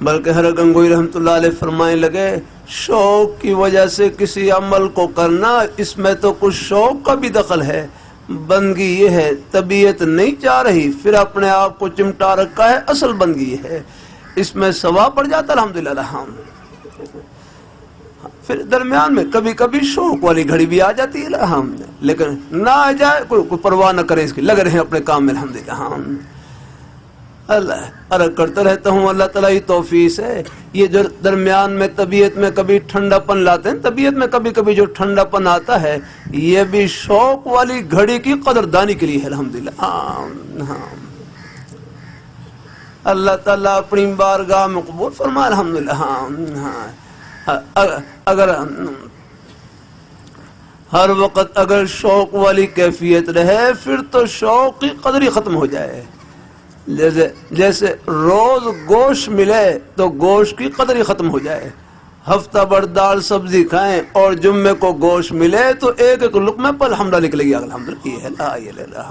بلکہ حضرت گنگوئی رحمۃ اللہ علیہ فرمانے لگے شوق کی وجہ سے کسی عمل کو کرنا، اس میں تو کچھ شوق کا بھی دخل ہے، بندگی یہ ہے طبیعت نہیں چاہ رہی پھر اپنے آپ کو چمٹا رکھا ہے، اصل بندگی یہ ہے، اس میں ثواب پڑ جاتا الحمدللہ۔ پھر درمیان میں کبھی کبھی شوق والی گھڑی بھی آ جاتی ہے لیکن نہ آ جائے کوئی پرواہ نہ کرے اس کی، لگ رہے ہیں اپنے کام میں الحمدللہ۔ اللہ عرض کرتا رہتا ہوں اللہ تعالیٰ کی توفیق ہے، یہ جو درمیان میں طبیعت میں کبھی ٹھنڈا پن لاتے ہیں، طبیعت میں کبھی کبھی جو ٹھنڈا پن آتا ہے یہ بھی شوق والی گھڑی کی قدردانی کے لیے ہے الحمدللہ۔ اللہ تعالیٰ اپنی بارگاہ میں قبول فرمائے الحمدللہ۔ اگر ہر وقت اگر شوق والی کیفیت رہے پھر تو شوق کی قدر ہی ختم ہو جائے، جیسے روز گوشت ملے تو گوشت کی قدر ہی ختم ہو جائے، ہفتہ بھر دال سبزی کھائیں اور جمعے کو گوشت ملے تو ایک ایک لقمے پر الحمدللہ نکلے گی الحمدللہ۔